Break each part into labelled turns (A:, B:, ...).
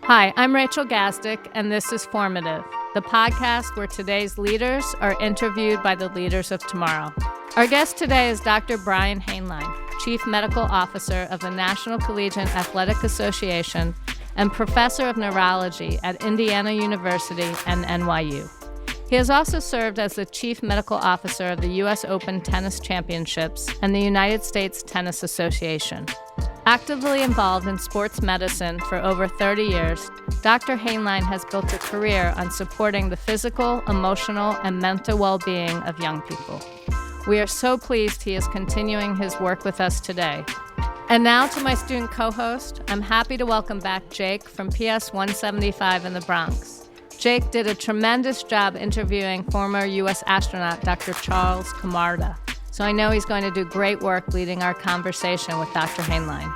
A: Hi, I'm Rachel Gazdick, and this is Formative, the podcast where today's leaders are interviewed by the leaders of tomorrow. Our guest today is Dr. Brian Hainline, Chief Medical Officer of the National Collegiate Athletic Association and Professor of Neurology at Indiana University and NYU. He has also served as the Chief Medical Officer of the U.S. Open Tennis Championships and the United States Tennis Association. Actively involved in sports medicine for over 30 years, Dr. Hainline has built a career on supporting the physical, emotional, and mental well-being of young people. We are so pleased he is continuing his work with us today. And now to my student co-host, I'm happy to welcome back Jake from PS 175 in the Bronx. Jake did a tremendous job interviewing former U.S. astronaut Dr. Charles Camarda. So I know he's going to do great work leading our conversation with Dr. Hainline.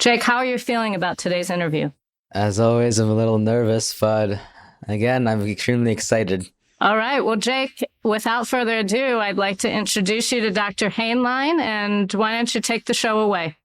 A: Jake, how are you feeling about today's interview?
B: As always, I'm a little nervous, but again, I'm extremely excited.
A: All right. Well, Jake, without further ado, I'd like to introduce you to Dr. Hainline, and why don't you take the show away?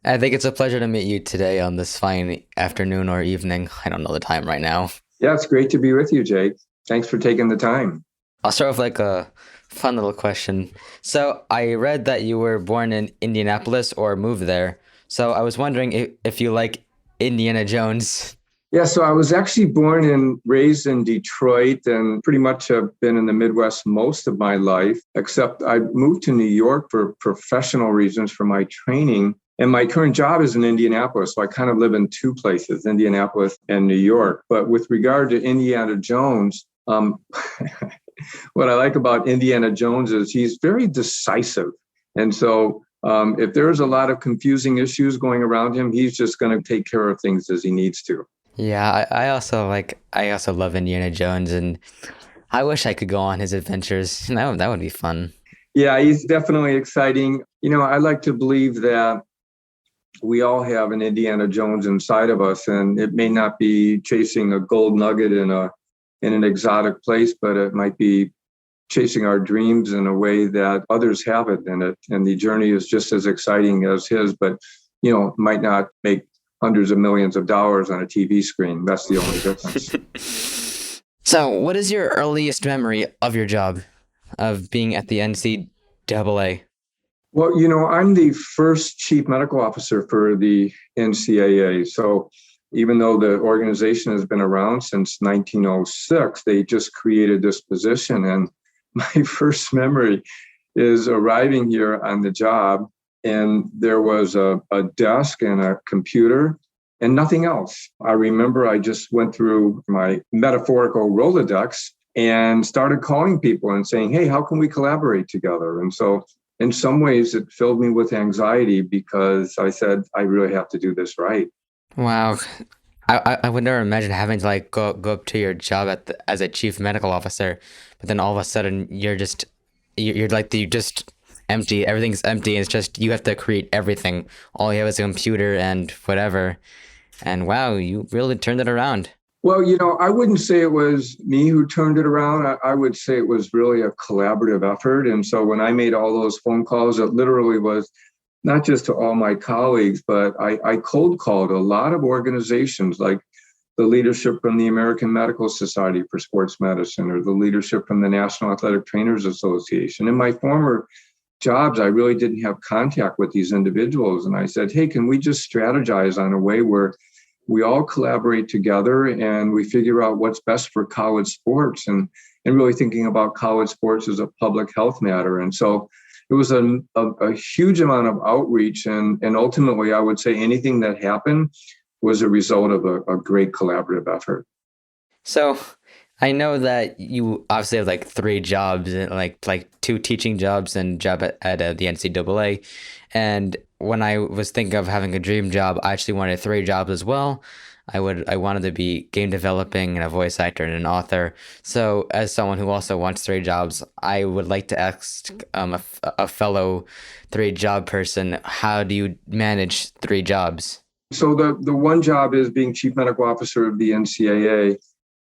B: I think it's a pleasure to meet you today on this fine afternoon or evening. I don't know the time right now.
C: Yeah, it's great to be with you, Jake. Thanks for taking the time.
B: I'll start with a fun little question. So I read that you were born in Indianapolis or moved there. So I was wondering if you like Indiana Jones.
C: Yeah, so I was actually born and raised in Detroit and pretty much have been in the Midwest most of my life, except I moved to New York for professional reasons for my training. And my current job is in Indianapolis, so I kind of live in two places, Indianapolis and New York. But with regard to Indiana Jones, what I like about Indiana Jones is he's very decisive. And so if there's a lot of confusing issues going around him, he's just going to take care of things as he needs to.
B: Yeah, I also love Indiana Jones, and I wish I could go on his adventures. That would be fun.
C: Yeah, he's definitely exciting. You know, I like to believe that we all have an Indiana Jones inside of us, and it may not be chasing a gold nugget in an exotic place, but it might be chasing our dreams in a way that others have it in it. And the journey is just as exciting as his, but, might not make hundreds of millions of dollars on a TV screen. That's the only difference.
B: So what is your earliest memory of your job, of being at the NCAA?
C: Well, I'm the first chief medical officer for the NCAA. So even though the organization has been around since 1906, they just created this position. And my first memory is arriving here on the job, and there was a desk and a computer and nothing else. I remember I just went through my metaphorical Rolodex and started calling people and saying, hey, how can we collaborate together? And so in some ways, it filled me with anxiety because I said, I really have to do this right.
B: Wow. I would never imagine having to go up to your job as a chief medical officer, but then all of a sudden you're just empty. Everything's empty. And it's just, you have to create everything. All you have is a computer and whatever. And wow, you really turned it around.
C: Well, I wouldn't say it was me who turned it around. I would say it was really a collaborative effort. And so when I made all those phone calls, it literally was not just to all my colleagues, but I cold called a lot of organizations like the leadership from the American Medical Society for Sports Medicine or the leadership from the National Athletic Trainers Association. In my former jobs, I really didn't have contact with these individuals. And I said, hey, can we just strategize on a way where we all collaborate together and we figure out what's best for college sports and really thinking about college sports as a public health matter. And so it was a huge amount of outreach. And ultimately, I would say anything that happened was a result of a great collaborative effort.
B: So I know that you obviously have 3 jobs, like 2 teaching jobs and job at the NCAA. And when I was thinking of having a dream job, I actually wanted 3 jobs as well. I wanted to be game developing and a voice actor and an author. So as someone who also wants 3 jobs, I would like to ask a fellow 3 job person, how do you manage 3 jobs?
C: So the one job is being chief medical officer of the NCAA.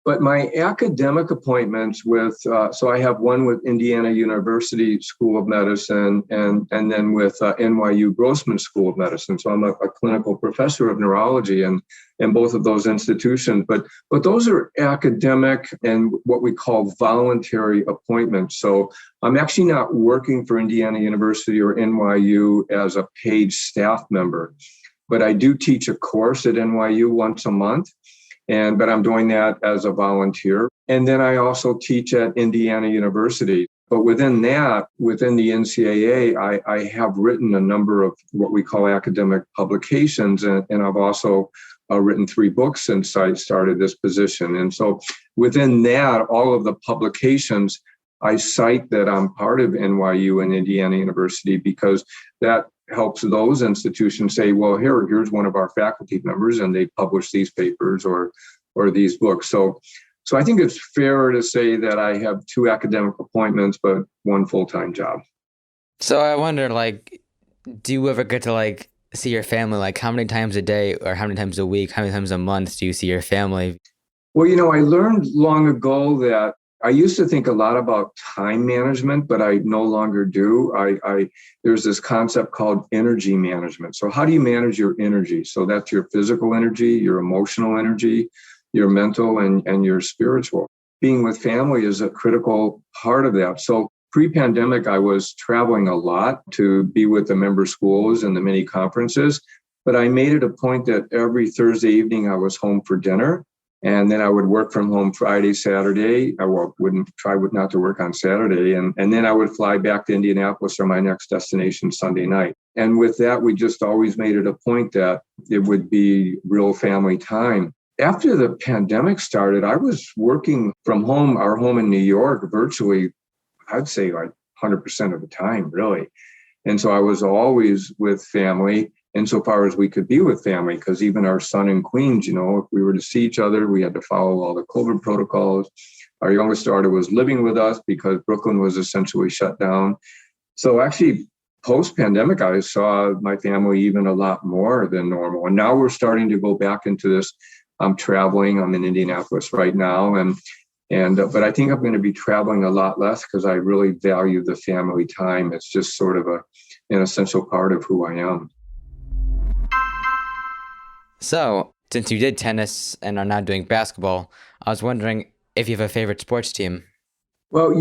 C: But my academic appointments with, so I have one with Indiana University School of Medicine and then with NYU Grossman School of Medicine. So I'm a clinical professor of neurology in both of those institutions. But those are academic and what we call voluntary appointments. So I'm actually not working for Indiana University or NYU as a paid staff member, but I do teach a course at NYU once a month. But I'm doing that as a volunteer. And then I also teach at Indiana University. But within that, within the NCAA, I have written a number of what we call academic publications. And I've also written 3 books since I started this position. And so within that, all of the publications, I cite that I'm part of NYU and Indiana University because that helps those institutions say, well, here's one of our faculty members, and they publish these papers or these books. So I think it's fair to say that I have 2 academic appointments, but 1 full-time job.
B: So I wonder, do you ever get to see your family? How many times a day or how many times a week, how many times a month do you see your family?
C: Well, I learned long ago that I used to think a lot about time management, but I no longer do. There's this concept called energy management. So how do you manage your energy? So that's your physical energy, your emotional energy, your mental, and your spiritual. Being with family is a critical part of that. So pre-pandemic, I was traveling a lot to be with the member schools and the mini conferences, but I made it a point that every Thursday evening I was home for dinner. And then I would work from home Friday, Saturday. I wouldn't try not to work on Saturday. And then I would fly back to Indianapolis for my next destination Sunday night. And with that, we just always made it a point that it would be real family time. After the pandemic started, I was working from home, our home in New York, virtually, I'd say 100% of the time, really. And so I was always with family insofar as we could be with family, because even our son in Queens, if we were to see each other, we had to follow all the COVID protocols. Our youngest daughter was living with us because Brooklyn was essentially shut down. So actually, post-pandemic, I saw my family even a lot more than normal. And now we're starting to go back into this. I'm traveling. I'm in Indianapolis right now. But I think I'm going to be traveling a lot less because I really value the family time. It's just sort of an essential part of who I am.
B: So, since you did tennis and are now doing basketball, I was wondering if you have a favorite sports team.
C: Well,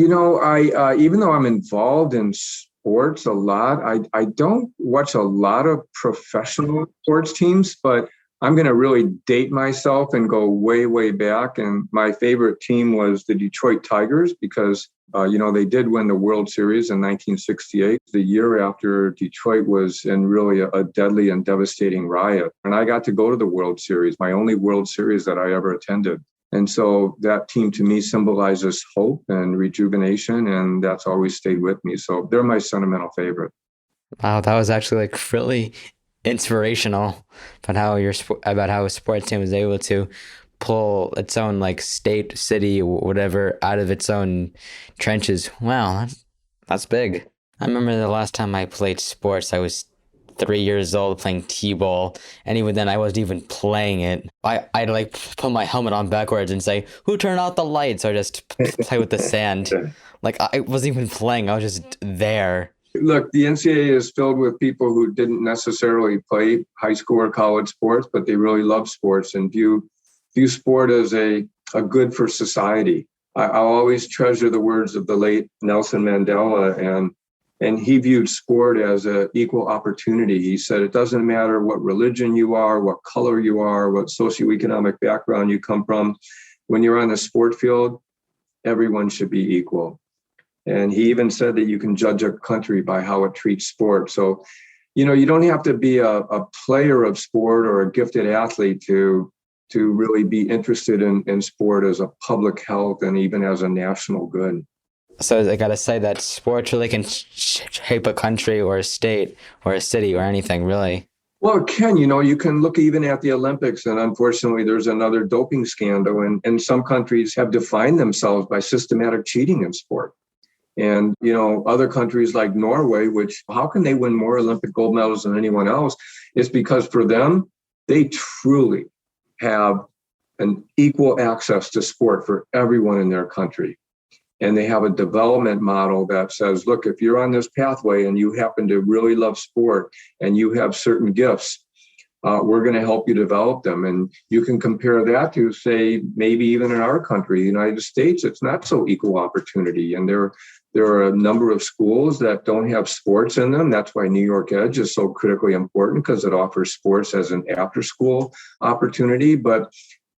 C: I even though I'm involved in sports a lot, I don't watch a lot of professional sports teams, but I'm going to really date myself and go way, way back. And my favorite team was the Detroit Tigers because, they did win the World Series in 1968, the year after Detroit was in really a deadly and devastating riot. And I got to go to the World Series, my only World Series that I ever attended. And so that team to me symbolizes hope and rejuvenation, and that's always stayed with me. So they're my sentimental favorite.
B: Wow, that was actually really inspirational about how a sports team was able to pull its own state, city, whatever out of its own trenches. Wow, that's big. I remember the last time I played sports, I was 3 years old playing t-ball, and even then I wasn't even playing it. I'd put my helmet on backwards and say, "Who turned out the lights?" Or just play with the sand. I wasn't even playing, I was just there.
C: Look, the NCAA is filled with people who didn't necessarily play high school or college sports, but they really love sports and view sport as a good for society. I'll always treasure the words of the late Nelson Mandela, and he viewed sport as an equal opportunity. He said, it doesn't matter what religion you are, what color you are, what socioeconomic background you come from. When you're on the sport field, everyone should be equal. And he even said that you can judge a country by how it treats sport. So, you don't have to be a player of sport or a gifted athlete to really be interested in sport as a public health and even as a national good.
B: So I got to say that sports really can shape a country or a state or a city or anything, really.
C: Well, it can. You can look even at the Olympics, and unfortunately, there's another doping scandal, and some countries have defined themselves by systematic cheating in sport. And, other countries like Norway, which how can they win more Olympic gold medals than anyone else? It's because for them, they truly have an equal access to sport for everyone in their country. And they have a development model that says, look, if you're on this pathway and you happen to really love sport and you have certain gifts, we're going to help you develop them. And you can compare that to, say, maybe even in our country, the United States, it's not so equal opportunity. And there are a number of schools that don't have sports in them. That's why New York Edge is so critically important, because it offers sports as an after-school opportunity. But,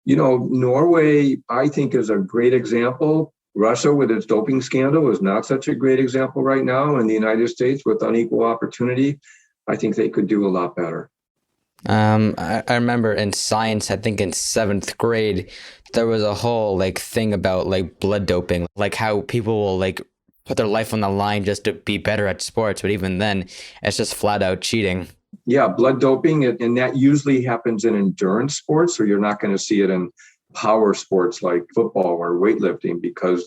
C: Norway, I think, is a great example. Russia, with its doping scandal, is not such a great example right now. In the United States, with unequal opportunity, I think they could do a lot better.
B: I remember in science, I think in 7th grade, there was a whole thing about blood doping, how people will put their life on the line just to be better at sports. But even then, it's just flat out cheating.
C: Yeah, blood doping, and that usually happens in endurance sports, so you're not going to see it in power sports like football or weightlifting, because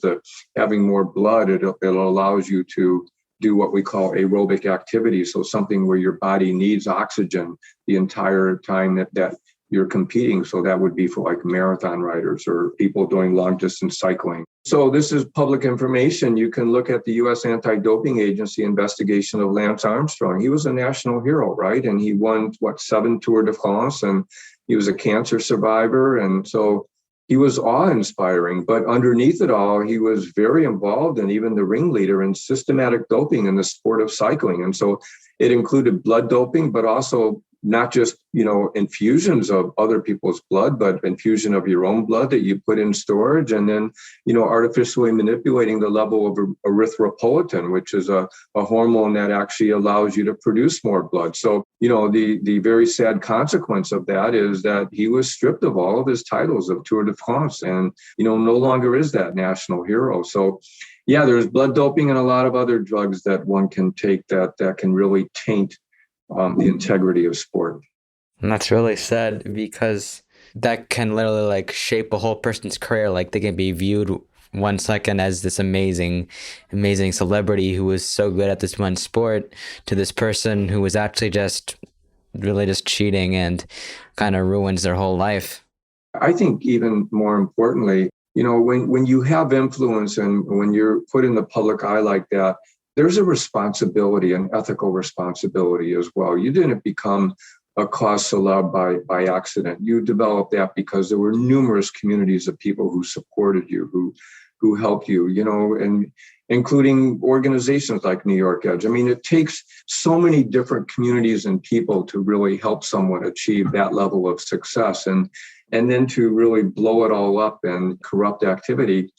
C: having more blood, it allows you to do what we call aerobic activity. So something where your body needs oxygen the entire time that you're competing. So that would be for marathon riders or people doing long distance cycling. So this is public information. You can look at the U.S. Anti-Doping Agency investigation of Lance Armstrong. He was a national hero, right? And he won, 7 Tour de France, and he was a cancer survivor. And so he was awe-inspiring, but underneath it all, he was very involved and even the ringleader in systematic doping in the sport of cycling. And so it included blood doping, but also not just, infusions of other people's blood, but infusion of your own blood that you put in storage, and then, artificially manipulating the level of erythropoietin, which is a hormone that actually allows you to produce more blood. So, the very sad consequence of that is that he was stripped of all of his titles of Tour de France and, no longer is that national hero. So, yeah, there's blood doping and a lot of other drugs that one can take that can really taint the integrity of sport.
B: And that's really sad, because that can literally shape a whole person's career. They can be viewed 1 second as this amazing celebrity who was so good at this one sport, to this person who was actually just cheating and kind of ruins their whole life.
C: I think even more importantly, when you have influence and when you're put in the public eye like that, there's a responsibility, an ethical responsibility as well. You didn't become a cause célèbre by accident. You developed that because there were numerous communities of people who supported you, who helped you, and including organizations like New York Edge. I mean, it takes so many different communities and people to really help someone achieve that level of success. And then to really blow it all up and corrupt activity.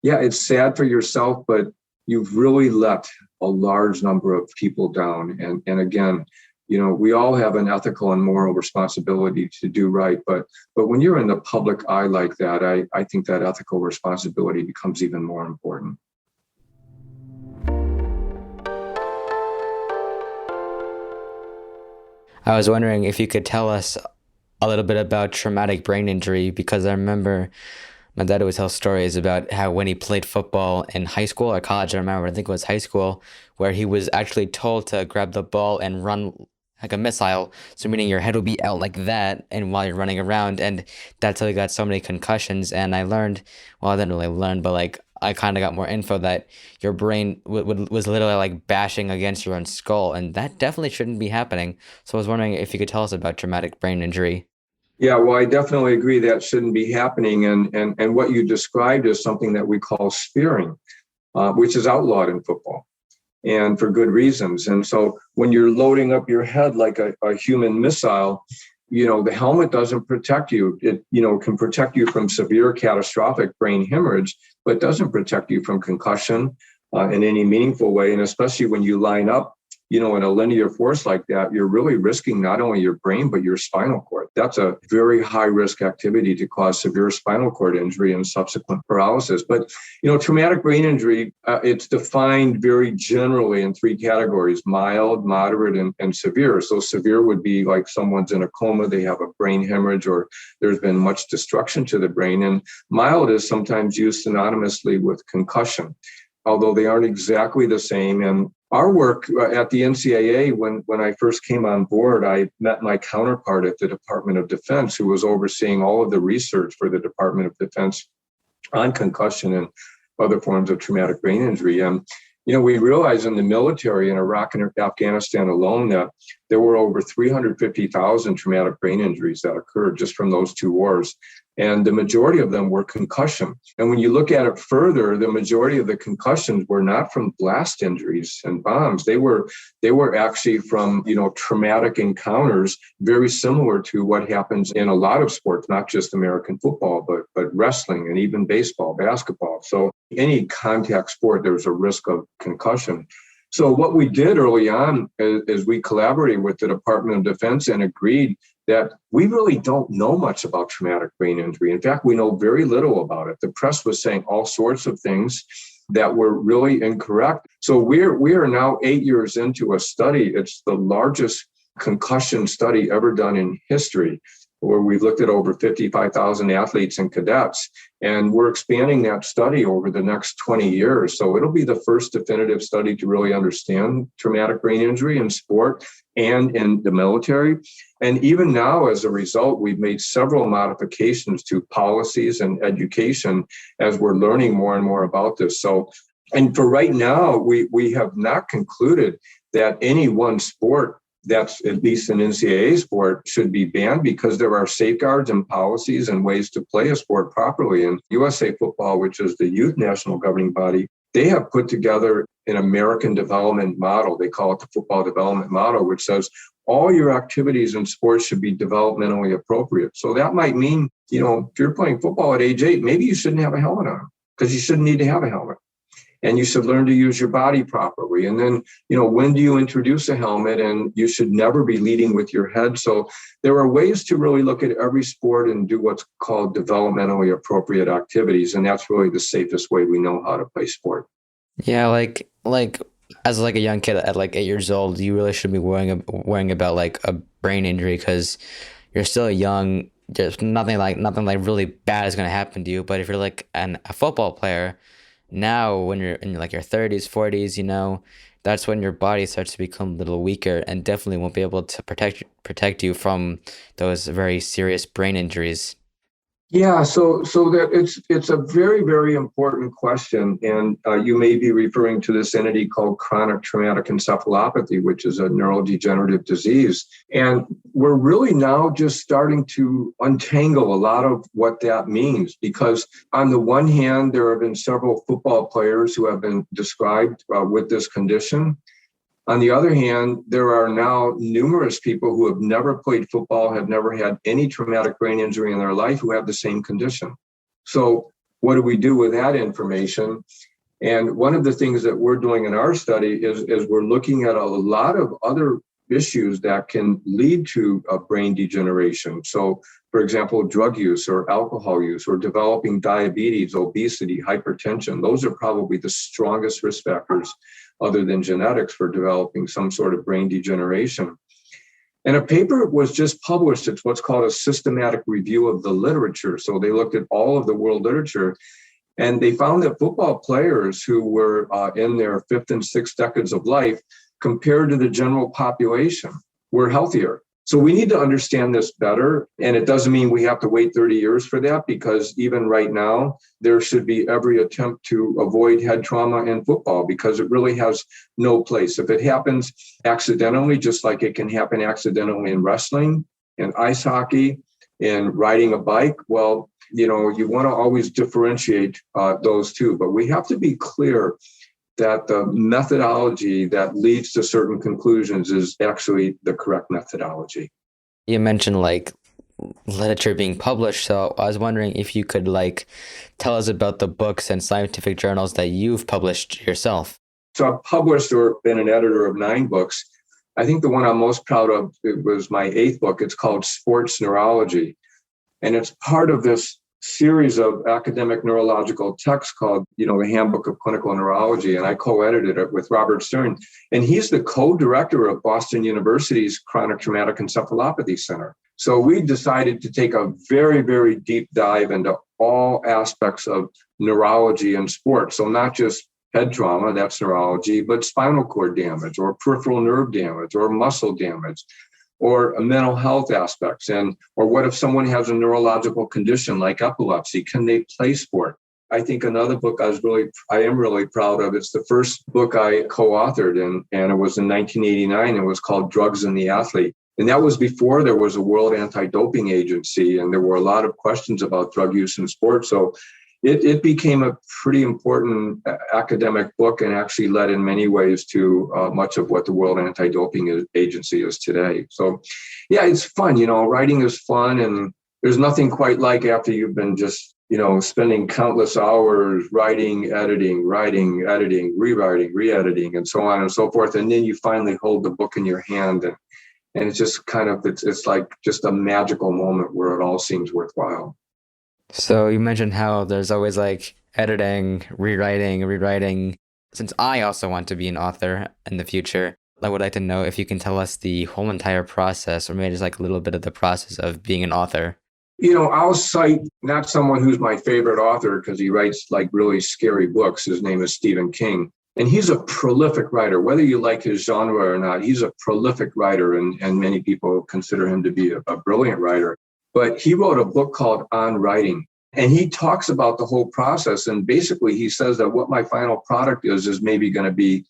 C: Yeah, it's sad for yourself, but you've really let a large number of people down. And again, we all have an ethical and moral responsibility to do right. But when you're in the public eye like that, I think that ethical responsibility becomes even more important.
B: I was wondering if you could tell us a little bit about traumatic brain injury, because I remember my dad always tells stories about how when he played football in high school or college, I think it was high school, where he was actually told to grab the ball and run like a missile. So meaning your head will be out like that, and while you're running around, and that's how he got so many concussions. And I learned, well, I didn't really learn, but I kind of got more info that your brain was literally bashing against your own skull, and that definitely shouldn't be happening. So I was wondering if you could tell us about traumatic brain injury.
C: Yeah, well, I definitely agree that shouldn't be happening. And what you described is something that we call spearing, which is outlawed in football, and for good reasons. And so when you're loading up your head like a human missile, the helmet doesn't protect you. It, can protect you from severe catastrophic brain hemorrhage, but doesn't protect you from concussion in any meaningful way. And especially when you line up, in a linear force like that, you're really risking not only your brain, but your spinal cord. That's a very high risk activity to cause severe spinal cord injury and subsequent paralysis. But, traumatic brain injury, it's defined very generally in 3 categories: mild, moderate, and severe. So severe would be like someone's in a coma, they have a brain hemorrhage, or there's been much destruction to the brain. And mild is sometimes used synonymously with concussion. although they aren't exactly the same. And our work at the NCAA, when I first came on board, I met my counterpart at the Department of Defense, who was overseeing all of the research for the Department of Defense on concussion and other forms of traumatic brain injury. And we realized in the military in Iraq and Afghanistan alone that there were over 350,000 traumatic brain injuries that occurred just from those two wars. And the majority of them were concussion. And when you look at it further, the majority of the concussions were not from blast injuries and bombs. They were actually from, traumatic encounters, very similar to what happens in a lot of sports, not just American football, but wrestling and even baseball, basketball. So any contact sport, there's a risk of concussion. So what we did early on is we collaborated with the Department of Defense and agreed that we really don't know much about traumatic brain injury. In fact, we know very little about it. The press was saying all sorts of things that were really incorrect. So we are now 8 years into a study. It's the largest concussion study ever done in history, where we've looked at over 55,000 athletes and cadets, and we're expanding that study over the next 20 years. So it'll be the first definitive study to really understand traumatic brain injury in sport and in the military. And even now, as a result, we've made several modifications to policies and education as we're learning more and more about this. So, and for right now, we have not concluded that any one sport that's at least an NCAA sport should be banned, because there are safeguards and policies and ways to play a sport properly. And USA Football, which is the youth national governing body, they have put together an American development model. They call it the football development model, which says all your activities in sports should be developmentally appropriate. So that might mean, if you're playing football at age 8, maybe you shouldn't have a helmet on, because you shouldn't need to have a helmet. And you should learn to use your body properly. And then, when do you introduce a helmet? And you should never be leading with your head. So there are ways to really look at every sport and do what's called developmentally appropriate activities. And that's really the safest way we know how to play sport.
B: Yeah, like as a young kid at 8 years old, you really should be worrying about a brain injury, because you're still young. There's nothing really bad is going to happen to you. But if you're a football player, now when you're in your 30s, 40s, that's when your body starts to become a little weaker and definitely won't be able to protect you from those very serious brain injuries.
C: Yeah, so that it's a very, very important question. And you may be referring to this entity called chronic traumatic encephalopathy, which is a neurodegenerative disease. And we're really now just starting to untangle a lot of what that means, because on the one hand, there have been several football players who have been described with this condition. On the other hand, there are now numerous people who have never played football, have never had any traumatic brain injury in their life, who have the same condition. So what do we do with that information? And one of the things that we're doing in our study is we're looking at a lot of other issues that can lead to brain degeneration. So, for example, drug use or alcohol use, or developing diabetes, obesity, hypertension. Those are probably the strongest risk factors, other than genetics, for developing some sort of brain degeneration. And a paper was just published. It's what's called a systematic review of the literature. So they looked at all of the world literature, and they found that football players who were in their 5th and 6th decades of life, compared to the general population, were healthier. So we need to understand this better. And it doesn't mean we have to wait 30 years for that, because even right now, there should be every attempt to avoid head trauma in football, because it really has no place. If it happens accidentally, just like it can happen accidentally in wrestling, in ice hockey, in riding a bike, well, you want to always differentiate those two. But we have to be clear that the methodology that leads to certain conclusions is actually the correct methodology.
B: You mentioned literature being published, so I was wondering if you could tell us about the books and scientific journals that you've published yourself.
C: So I've published or been an editor of 9 books. I think the one I'm most proud of, it was my 8th book. It's called Sports Neurology. And it's part of this series of academic neurological texts called, the Handbook of Clinical Neurology. And I co-edited it with Robert Stern. And he's the co-director of Boston University's Chronic Traumatic Encephalopathy Center. So we decided to take a very, very deep dive into all aspects of neurology and sports. So not just head trauma, that's neurology, but spinal cord damage or peripheral nerve damage or muscle damage or mental health aspects. Or what if someone has a neurological condition like epilepsy? Can they play sport? I think another book I am really proud of. It's the first book I co-authored, and it was in 1989. It was called Drugs and the Athlete. And that was before there was a World Anti-Doping Agency, and there were a lot of questions about drug use in sports. So it became a pretty important academic book and actually led in many ways to much of what the World Anti-Doping Agency is today. So yeah, it's fun. Writing is fun, and there's nothing quite like after you've been just spending countless hours writing, editing, rewriting, re-editing, and so on and so forth. And then you finally hold the book in your hand, and it's just it's like just a magical moment where it all seems worthwhile.
B: So you mentioned how there's always like editing, rewriting. Since I also want to be an author in the future, I would like to know if you can tell us the whole entire process, or maybe just like a little bit of the process of being an author.
C: I'll cite not someone who's my favorite author because he writes like really scary books. His name is Stephen King. And he's a prolific writer. Whether you like his genre or not, he's a prolific writer, and many people consider him to be a brilliant writer. But he wrote a book called On Writing, and he talks about the whole process. And basically, he says that what my final product is maybe going to be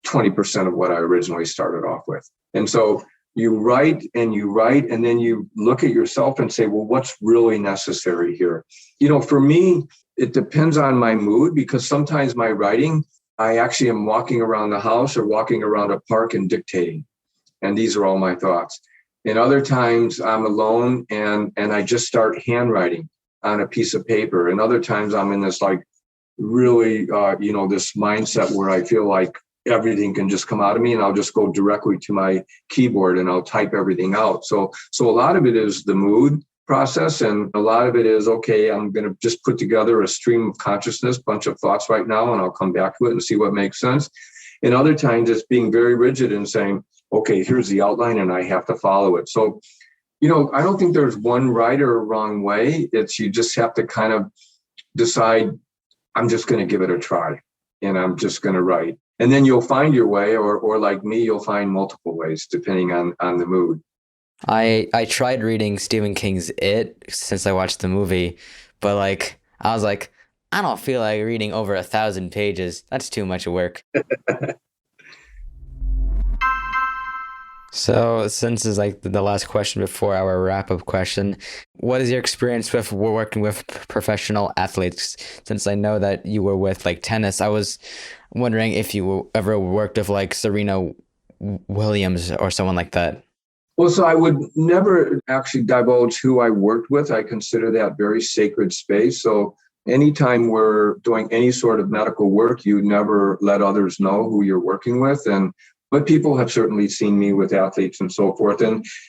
C: 20% of what I originally started off with. And so you write, and then you look at yourself and say, well, what's really necessary here? For me, it depends on my mood, because sometimes my writing, I actually am walking around the house or walking around a park and dictating. And these are all my thoughts. And other times I'm alone and I just start handwriting on a piece of paper. And other times I'm in this like really, this mindset where I feel like everything can just come out of me, and I'll just go directly to my keyboard and I'll type everything out. So a lot of it is the mood process, and a lot of it is, okay, I'm going to just put together a stream of consciousness, bunch of thoughts right now, and I'll come back to it and see what makes sense. And other times it's being very rigid and saying, okay, here's the outline and I have to follow it. So, I don't think there's one right or wrong way. You just have to kind of decide, I'm just going to give it a try and I'm just going to write. And then you'll find your way, or like me, you'll find multiple ways depending on the mood.
B: I tried reading Stephen King's It since I watched the movie, but I was like, I don't feel like reading over 1,000 pages. That's too much work. So since it's like the last question before our wrap-up question, what is your experience with working with professional athletes? Since I know that you were with like tennis, I was wondering if you ever worked with like Serena Williams or someone like that.
C: Well, so I would never actually divulge who I worked with. I consider that very sacred space. So anytime we're doing any sort of medical work, you never let others know who you're working with. But people have certainly seen me with athletes and so forth.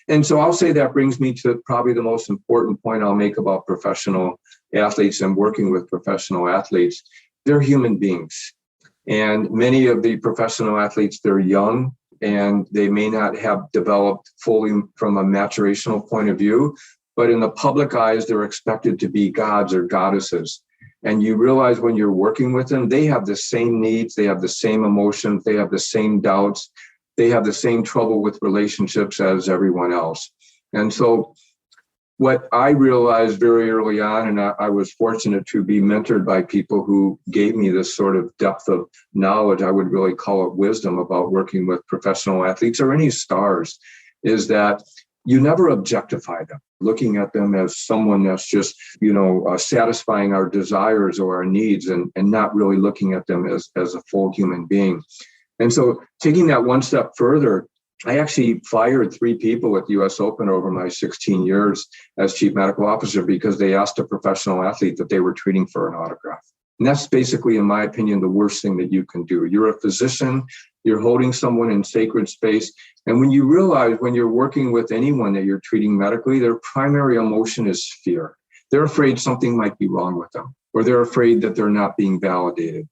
C: And so I'll say that brings me to probably the most important point I'll make about professional athletes and working with professional athletes. They're human beings. And many of the professional athletes, they're young and they may not have developed fully from a maturational point of view, but in the public eyes, they're expected to be gods or goddesses. And you realize when you're working with them, they have the same needs, they have the same emotions, they have the same doubts, they have the same trouble with relationships as everyone else. And so what I realized very early on, and I was fortunate to be mentored by people who gave me this sort of depth of knowledge, I would really call it wisdom about working with professional athletes or any stars, is that you never objectify them, looking at them as someone that's just, satisfying our desires or our needs and not really looking at them as a full human being. And so taking that one step further, I actually fired 3 people at the US Open over my 16 years as chief medical officer because they asked a professional athlete that they were treating for an autograph. And that's basically, in my opinion, the worst thing that you can do. You're a physician, you're holding someone in sacred space. And when you realize when you're working with anyone that you're treating medically, their primary emotion is fear. They're afraid something might be wrong with them, or they're afraid that they're not being validated.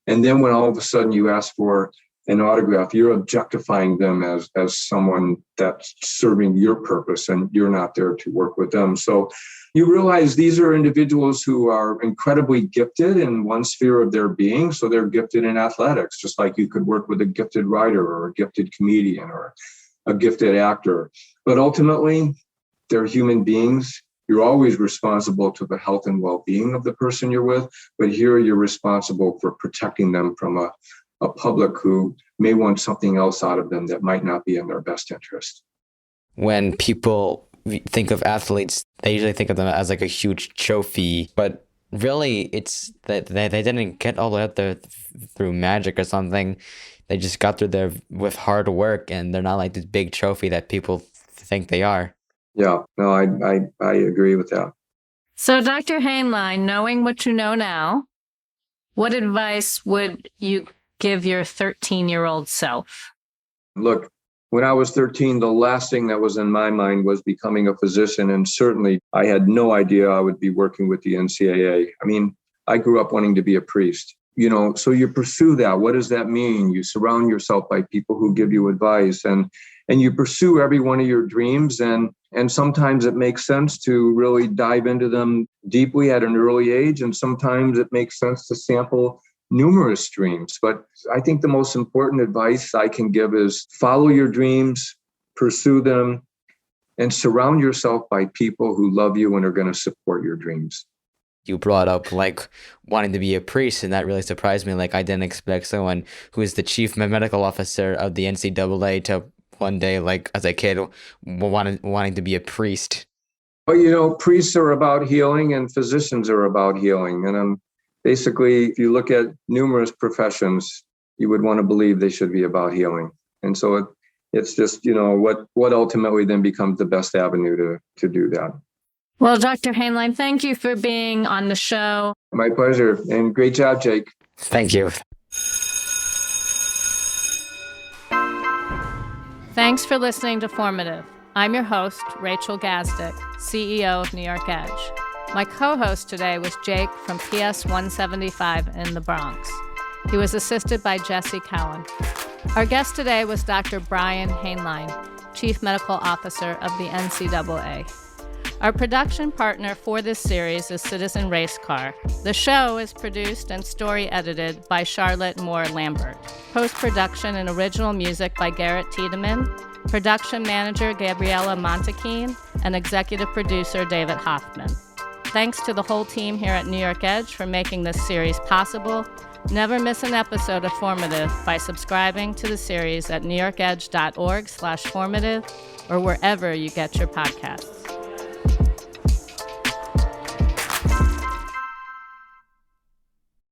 C: And then when all of a sudden you ask for an autograph, you're objectifying them as someone that's serving your purpose, and you're not there to work with them. So you realize these are individuals who are incredibly gifted in one sphere of their being. So they're gifted in athletics, just like you could work with a gifted writer or a gifted comedian or a gifted actor. But ultimately, they're human beings. You're always responsible to the health and well-being of the person you're with, but here you're responsible for protecting them from a public who may want something else out of them that might not be in their best interest.
B: When people think of athletes, they usually think of them as like a huge trophy, but really it's that they didn't get all the way up there through magic or something. They just got through there with hard work, and they're not like this big trophy that people think they are.
C: Yeah, no, I agree with that.
A: So, Dr. Hainline, knowing what you know now, what advice would you give your 13-year-old self?
C: Look, when I was 13, the last thing that was in my mind was becoming a physician. And certainly I had no idea I would be working with the NCAA. I mean, I grew up wanting to be a priest, so you pursue that. What does that mean? You surround yourself by people who give you advice, and you pursue every one of your dreams. And sometimes it makes sense to really dive into them deeply at an early age. And sometimes it makes sense to sample numerous dreams. But I think the most important advice I can give is follow your dreams, pursue them, and surround yourself by people who love you and are going to support your dreams.
B: You brought up like wanting to be a priest, and that really surprised me. Like I didn't expect someone who is the chief medical officer of the NCAA to one day, like as a kid, wanting to be a priest.
C: Well, priests are about healing and physicians are about healing. And basically, if you look at numerous professions, you would want to believe they should be about healing. And so it's just, what ultimately then becomes the best avenue to do that.
A: Well, Dr. Hainline, thank you for being on the show.
C: My pleasure. And great job, Jake.
B: Thank you.
A: Thanks for listening to Formative. I'm your host, Rachel Gazdick, CEO of New York Edge. My co-host today was Jake from PS 175 in the Bronx. He was assisted by Jesse Cowan. Our guest today was Dr. Brian Hainline, Chief Medical Officer of the NCAA. Our production partner for this series is Citizen Race Car. The show is produced and story edited by Charlotte Moore Lambert. Post-production and original music by Garrett Tiedemann. Production manager Gabriella Montequin, and executive producer David Hoffman. Thanks to the whole team here at New York Edge for making this series possible. Never miss an episode of Formative by subscribing to the series at newyorkedge.org/formative or wherever you get your podcasts.